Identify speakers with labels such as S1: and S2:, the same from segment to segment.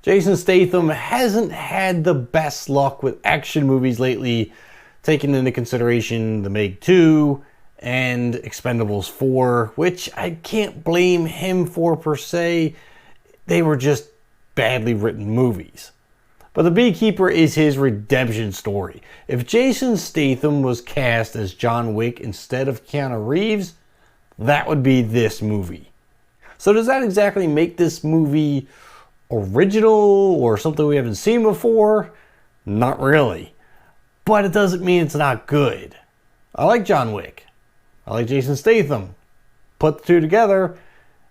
S1: Jason Statham hasn't had the best luck with action movies lately, taking into consideration The Meg 2 and Expendables 4, which I can't blame him for per se. They were just badly written movies. But The Beekeeper is his redemption story. If Jason Statham was cast as John Wick instead of Keanu Reeves, that would be this movie. So does that exactly make this movie original or something we haven't seen before? Not really. But it doesn't mean it's not good. I like John Wick. I like Jason Statham. Put the two together,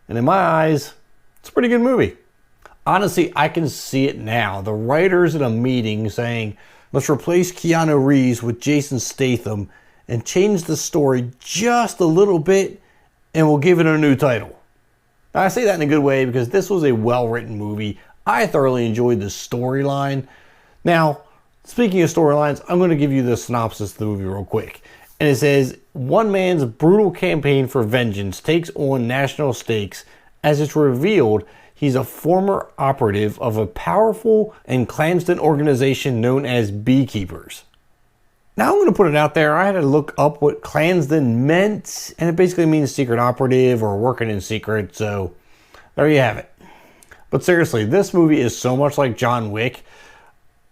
S1: and in my eyes, it's a pretty good movie. Honestly, I can see it now. The writers in a meeting saying, let's replace Keanu Reeves with Jason Statham and change the story just a little bit, and we'll give it a new title. Now, I say that in a good way because this was a well-written movie. I thoroughly enjoyed the storyline. Now, speaking of storylines, I'm going to give you the synopsis of the movie real quick. And it says, one man's brutal campaign for vengeance takes on national stakes as it's revealed he's a former operative of a powerful and clandestine organization known as Beekeepers. Now I'm going to put it out there. I had to look up what clandestine meant, and it basically means secret operative or working in secret, so there you have it. But seriously, this movie is so much like John Wick.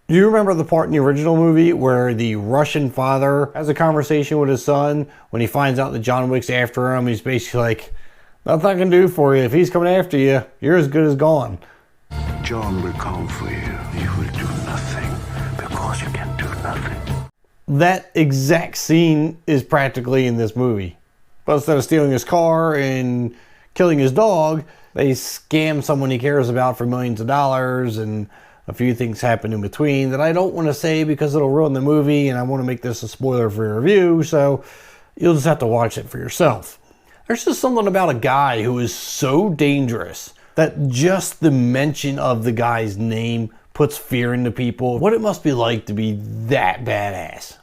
S1: Do you remember the part in the original movie where the Russian father has a conversation with his son when he finds out that John Wick's after him? He's basically like, nothing I can do for you. If he's coming after you, you're as good as gone.
S2: John will come for you. You will do nothing because you can do nothing.
S1: That exact scene is practically in this movie. But instead of stealing his car and killing his dog, they scam someone he cares about for millions of dollars, and a few things happen in between that I don't want to say because it'll ruin the movie, and I want to make this a spoiler for your review, so you'll just have to watch it for yourself. There's just something about a guy who is so dangerous that just the mention of the guy's name puts fear into people. What it must be like to be that badass.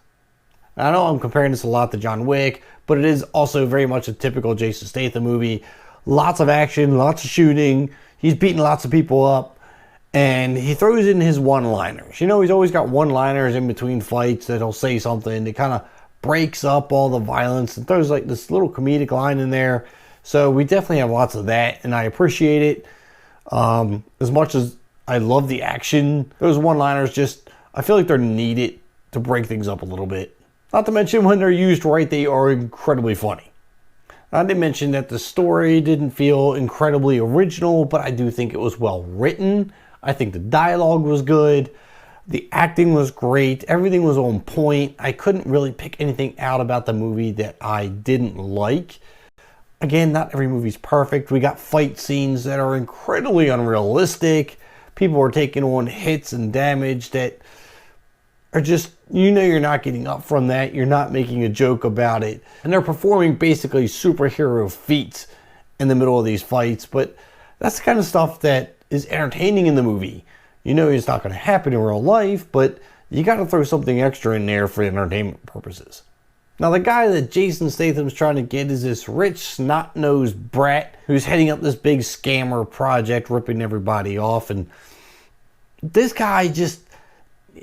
S1: I know I'm comparing this a lot to John Wick, but it is also very much a typical Jason Statham movie. Lots of action, lots of shooting. He's beating lots of people up, and he throws in his one-liners. You know, he's always got one-liners in between fights that he'll say something that kind of breaks up all the violence and throws like this little comedic line in there. So we definitely have lots of that, and I appreciate it. As much as I love the action, those one-liners just, I feel like they're needed to break things up a little bit. Not to mention when they're used right, they are incredibly funny. I did mention that the story didn't feel incredibly original, but I do think it was well written. I think the dialogue was good. The acting was great. Everything was on point. I couldn't really pick anything out about the movie that I didn't like. Again, not every movie's perfect. We got fight scenes that are incredibly unrealistic. People are taking on hits and damage that are just, you know, you're not getting up from that. You're not making a joke about it. And they're performing basically superhero feats in the middle of these fights. But that's the kind of stuff that is entertaining in the movie. You know it's not going to happen in real life, but you got to throw something extra in there for entertainment purposes. Now, the guy that Jason Statham's trying to get is this rich, snot-nosed brat who's heading up this big scammer project, ripping everybody off. And this guy just,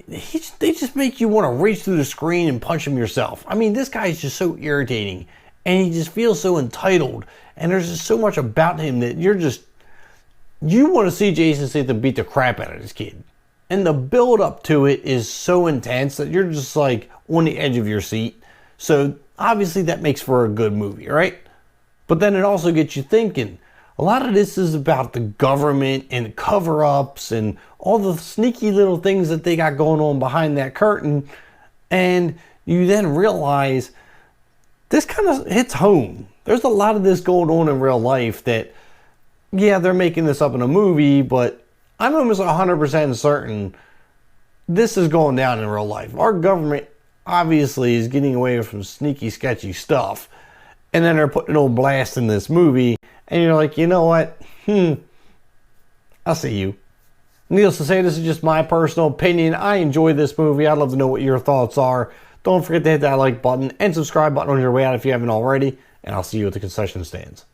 S1: they just make you want to reach through the screen and punch him yourself. I mean, this guy is just so irritating, and he just feels so entitled. And there's just so much about him that you want to see Jason Statham beat the crap out of this kid. And the build up to it is so intense that you're just like on the edge of your seat. So obviously that makes for a good movie, right? But then it also gets you thinking. A lot of this is about the government and cover-ups and all the sneaky little things that they got going on behind that curtain. And you then realize this kind of hits home. There's a lot of this going on in real life that, yeah, they're making this up in a movie, but I'm almost 100% certain this is going down in real life. Our government obviously is getting away from sneaky, sketchy stuff, and then they're putting it on blast in this movie, and you're like, you know what? I'll see you. Needless to say, this is just my personal opinion. I enjoy this movie. I'd love to know what your thoughts are. Don't forget to hit that like button and subscribe button on your way out if you haven't already, and I'll see you at the concession stands.